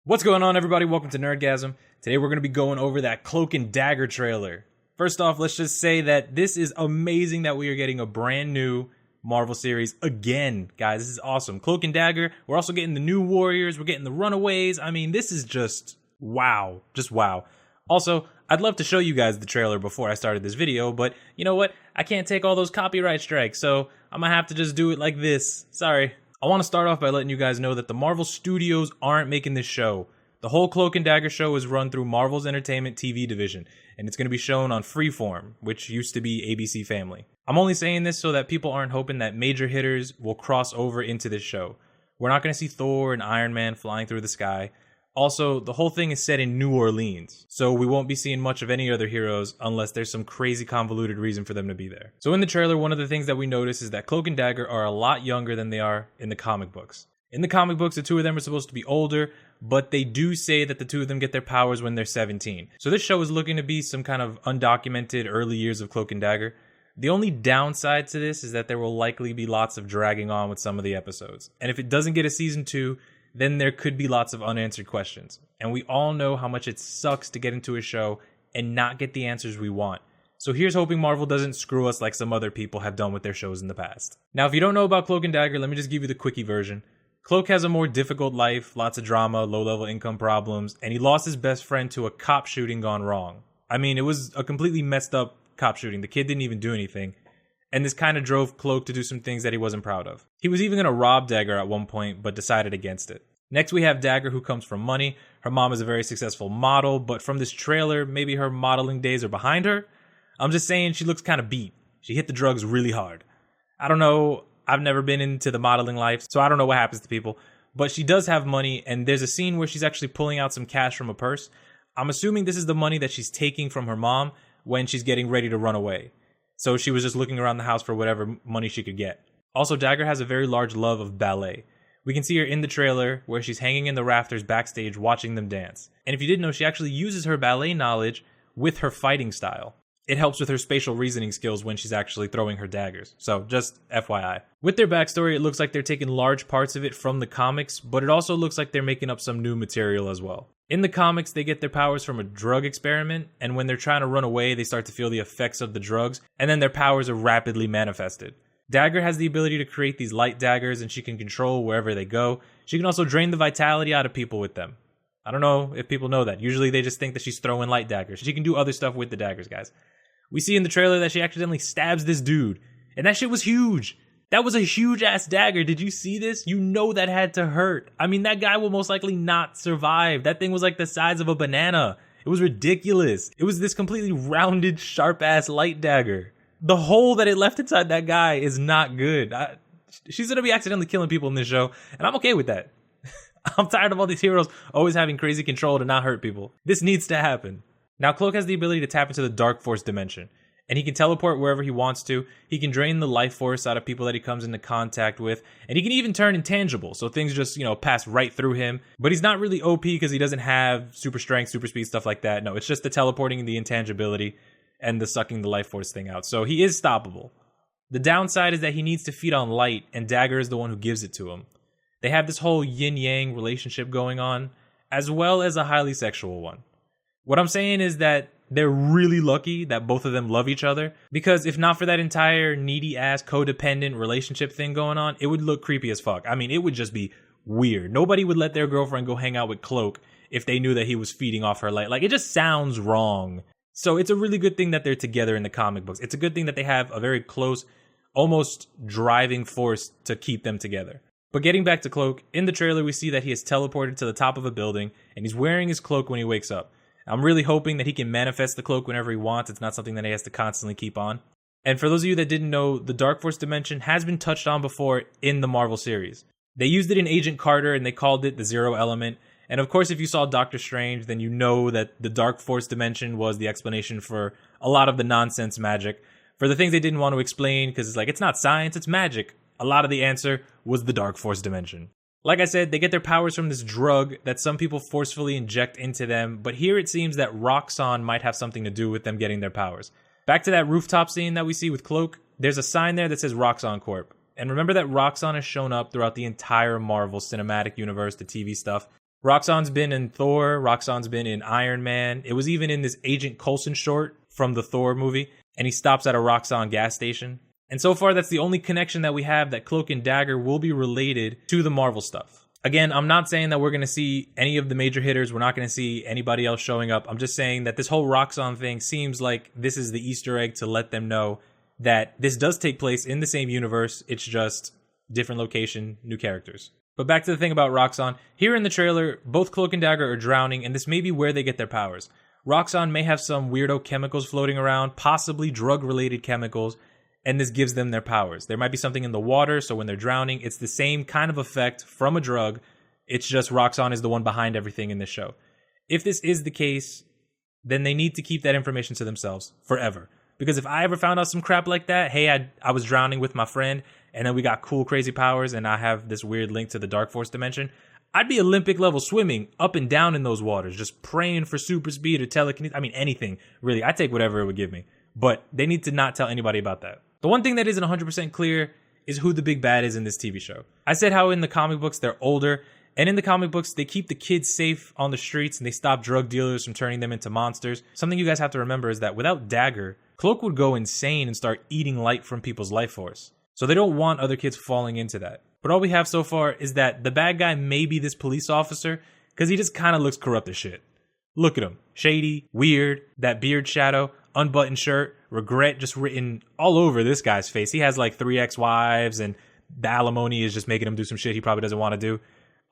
What's going on, everybody? Welcome to Nerdgasm. Today we're going to be going over that Cloak and Dagger trailer. First off, let's just say that this is amazing that we are getting a brand new Marvel series again. Guys, this is awesome. Cloak and Dagger. We're also getting the new Warriors. We're getting the Runaways. I mean, this is just wow. Just wow. Also, I'd love to show you guys the trailer before I started this video, but you know what? I can't take all those copyright strikes, so I'm going to have to just do it like this. Sorry. I want to start off by letting you guys know that the Marvel Studios aren't making this show. The whole Cloak and Dagger show is run through Marvel's Entertainment TV division, and it's going to be shown on Freeform, which used to be ABC Family. I'm only saying this so that people aren't hoping that major hitters will cross over into this show. We're not going to see Thor and Iron Man flying through the sky. Also, the whole thing is set in New Orleans, so we won't be seeing much of any other heroes unless there's some crazy convoluted reason for them to be there. So in the trailer, one of the things that we notice is that Cloak and Dagger are a lot younger than they are in the comic books. In the comic books, the two of them are supposed to be older, but they do say that the two of them get their powers when they're 17. So this show is looking to be some kind of undocumented early years of Cloak and Dagger. The only downside to this is that there will likely be lots of dragging on with some of the episodes. And if it doesn't get a season 2, then there could be lots of unanswered questions. And we all know how much it sucks to get into a show and not get the answers we want. So here's hoping Marvel doesn't screw us like some other people have done with their shows in the past. Now, if you don't know about Cloak and Dagger, let me just give you the quickie version. Cloak has a more difficult life, lots of drama, low-level income problems, and he lost his best friend to a cop shooting gone wrong. I mean, it was a completely messed up cop shooting. The kid didn't even do anything. And this kind of drove Cloak to do some things that he wasn't proud of. He was even going to rob Dagger at one point, but decided against it. Next, we have Dagger, who comes from money. Her mom is a very successful model, but from this trailer, maybe her modeling days are behind her. I'm just saying she looks kind of beat. She hit the drugs really hard. I don't know. I've never been into the modeling life, so I don't know what happens to people. But she does have money, and there's a scene where she's actually pulling out some cash from a purse. I'm assuming this is the money that she's taking from her mom when she's getting ready to run away. So she was just looking around the house for whatever money she could get. Also, Dagger has a very large love of ballet. We can see her in the trailer where she's hanging in the rafters backstage watching them dance. And if you didn't know, she actually uses her ballet knowledge with her fighting style. It helps with her spatial reasoning skills when she's actually throwing her daggers. So just FYI. With their backstory, it looks like they're taking large parts of it from the comics, but it also looks like they're making up some new material as well. In the comics, they get their powers from a drug experiment, and when they're trying to run away, they start to feel the effects of the drugs, and then their powers are rapidly manifested. Dagger has the ability to create these light daggers, and she can control wherever they go. She can also drain the vitality out of people with them. I don't know if people know that. Usually they just think that she's throwing light daggers. She can do other stuff with the daggers, guys. We see in the trailer that she accidentally stabs this dude, and that shit was huge. That was a huge-ass dagger. Did you see this? You know that had to hurt. I mean, that guy will most likely not survive. That thing was like the size of a banana. It was ridiculous. It was this completely rounded, sharp-ass light dagger. The hole that it left inside that guy is not good. She's going to be accidentally killing people in this show, and I'm okay with that. I'm tired of all these heroes always having crazy control to not hurt people. This needs to happen. Now, Cloak has the ability to tap into the Dark Force dimension, and he can teleport wherever he wants to. He can drain the life force out of people that he comes into contact with, and he can even turn intangible, so things just, pass right through him. But he's not really OP because he doesn't have super strength, super speed, stuff like that. No, it's just the teleporting and the intangibility and the sucking the life force thing out. So he is stoppable. The downside is that he needs to feed on light, and Dagger is the one who gives it to him. They have this whole yin-yang relationship going on, as well as a highly sexual one. What I'm saying is that they're really lucky that both of them love each other, because if not for that entire needy-ass codependent relationship thing going on, it would look creepy as fuck. I mean, it would just be weird. Nobody would let their girlfriend go hang out with Cloak if they knew that he was feeding off her light. Like, it just sounds wrong. So it's a really good thing that they're together in the comic books. It's a good thing that they have a very close, almost driving force to keep them together. But getting back to Cloak, in the trailer we see that he is teleported to the top of a building, and he's wearing his cloak when he wakes up. I'm really hoping that he can manifest the cloak whenever he wants. It's not something that he has to constantly keep on. And for those of you that didn't know, the Dark Force dimension has been touched on before in the Marvel series. They used it in Agent Carter, and they called it the Zero Element. And of course, if you saw Doctor Strange, then you know that the Dark Force dimension was the explanation for a lot of the nonsense magic. For the things they didn't want to explain, because it's not science, it's magic. A lot of the answer was the Dark Force dimension. Like I said, they get their powers from this drug that some people forcefully inject into them, but here it seems that Roxxon might have something to do with them getting their powers. Back to that rooftop scene that we see with Cloak, there's a sign there that says Roxxon Corp. And remember that Roxxon has shown up throughout the entire Marvel Cinematic Universe, the TV stuff. Roxxon's been in Thor, Roxxon's been in Iron Man. It was even in this Agent Coulson short from the Thor movie, and he stops at a Roxxon gas station. And so far, that's the only connection that we have that Cloak and Dagger will be related to the Marvel stuff. Again, I'm not saying that we're going to see any of the major hitters. We're not going to see anybody else showing up. I'm just saying that this whole Roxxon thing seems like this is the Easter egg to let them know that this does take place in the same universe. It's just different location, new characters. But back to the thing about Roxxon. Here in the trailer, both Cloak and Dagger are drowning, and this may be where they get their powers. Roxxon may have some weirdo chemicals floating around, possibly drug-related chemicals, and this gives them their powers. There might be something in the water, so when they're drowning, it's the same kind of effect from a drug. It's just Roxxon is the one behind everything in this show. If this is the case, then they need to keep that information to themselves forever. Because if I ever found out some crap like that, hey, I was drowning with my friend, and then we got cool, crazy powers, and I have this weird link to the Dark Force dimension, I'd be Olympic level swimming up and down in those waters, just praying for super speed or telekinesis. I mean, anything, really. I'd take whatever it would give me. But they need to not tell anybody about that. The one thing that isn't 100% clear is who the big bad is in this TV show. I said how in the comic books they're older, and in the comic books they keep the kids safe on the streets and they stop drug dealers from turning them into monsters. Something you guys have to remember is that without Dagger, Cloak would go insane and start eating light from people's life force. So they don't want other kids falling into that. But all we have so far is that the bad guy may be this police officer because he just kind of looks corrupt as shit. Look at him. Shady, weird, that beard shadow, unbuttoned shirt, regret just written all over this guy's face. He has like 3 ex-wives and the alimony is just making him do some shit he probably doesn't want to do.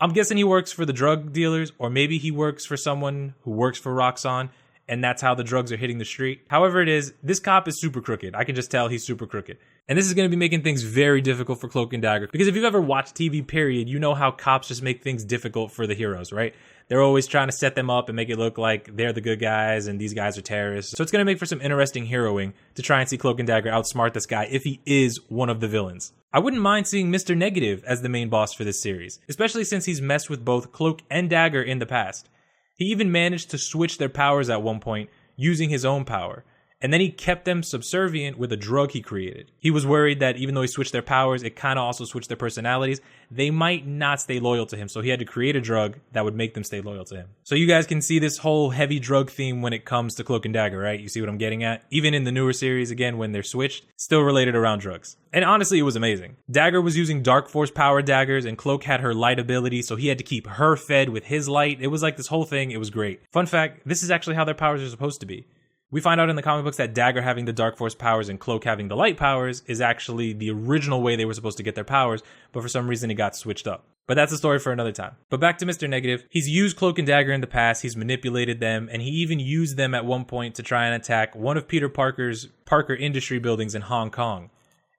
I'm guessing he works for the drug dealers, or maybe he works for someone who works for Roxxon, and that's how the drugs are hitting the street. However it is, this cop is super crooked. I can just tell he's super crooked. And this is going to be making things very difficult for Cloak and Dagger. Because if you've ever watched TV, period, you know how cops just make things difficult for the heroes, right? They're always trying to set them up and make it look like they're the good guys and these guys are terrorists. So it's going to make for some interesting heroing to try and see Cloak and Dagger outsmart this guy if he is one of the villains. I wouldn't mind seeing Mr. Negative as the main boss for this series, especially since he's messed with both Cloak and Dagger in the past. He even managed to switch their powers at one point using his own power. And then he kept them subservient with a drug he created. He was worried that even though he switched their powers, it kind of also switched their personalities. They might not stay loyal to him, so he had to create a drug that would make them stay loyal to him. So you guys can see this whole heavy drug theme when it comes to Cloak and Dagger, right? You see what I'm getting at? Even in the newer series, again, when they're switched, still related around drugs. And honestly, it was amazing. Dagger was using Dark Force power daggers, and Cloak had her light ability, so he had to keep her fed with his light. It was like this whole thing. It was great. Fun fact, this is actually how their powers are supposed to be. We find out in the comic books that Dagger having the Dark Force powers and Cloak having the light powers is actually the original way they were supposed to get their powers, but for some reason it got switched up. But that's a story for another time. But back to Mr. Negative. He's used Cloak and Dagger in the past, he's manipulated them, and he even used them at one point to try and attack one of Peter Parker's Parker Industry buildings in Hong Kong.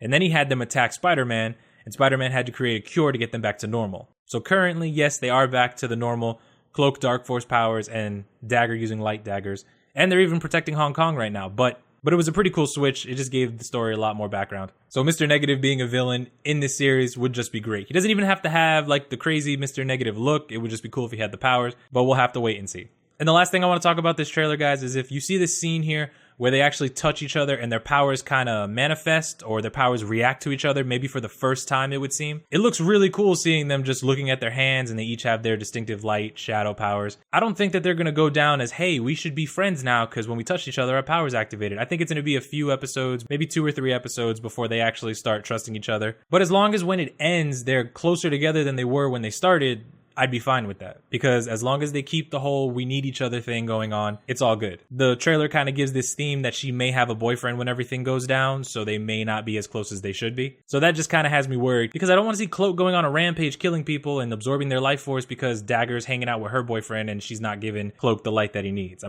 And then he had them attack Spider-Man, and Spider-Man had to create a cure to get them back to normal. So currently, yes, they are back to the normal Cloak Dark Force powers and Dagger using light daggers. And they're even protecting Hong Kong right now. But it was a pretty cool switch. It just gave the story a lot more background. So Mr. Negative being a villain in this series would just be great. He doesn't even have to have like the crazy Mr. Negative look. It would just be cool if he had the powers. But we'll have to wait and see. And the last thing I want to talk about this trailer, guys, is if you see this scene here where they actually touch each other and their powers kind of manifest or their powers react to each other, maybe for the first time it would seem. It looks really cool seeing them just looking at their hands and they each have their distinctive light, shadow powers. I don't think that they're going to go down as, hey, we should be friends now because when we touch each other, our powers activated. I think it's going to be a few episodes, maybe 2 or 3 episodes before they actually start trusting each other. But as long as when it ends, they're closer together than they were when they started, I'd be fine with that. Because as long as they keep the whole we need each other thing going on, it's all good. The trailer kind of gives this theme that she may have a boyfriend when everything goes down, so they may not be as close as they should be. So that just kind of has me worried, because I don't want to see Cloak going on a rampage killing people and absorbing their life force because Dagger's hanging out with her boyfriend and she's not giving Cloak the light that he needs.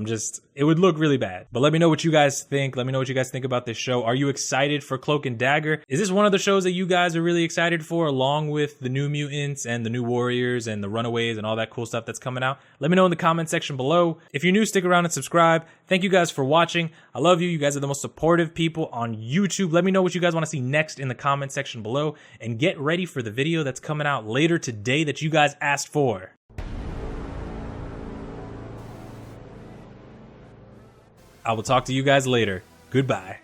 It would look really bad. But let me know what you guys think. Let me know what you guys think about this show. Are you excited for Cloak and Dagger? Is this one of the shows that you guys are really excited for, along with the New Mutants and the New Warriors and the Runaways and all that cool stuff that's coming out? Let me know in the comment section below. If you're new, stick around and subscribe. Thank you guys for watching. I love you. You guys are the most supportive people on YouTube. Let me know what you guys want to see next in the comment section below, and get ready for the video that's coming out later today that you guys asked for. I will talk to you guys later. Goodbye.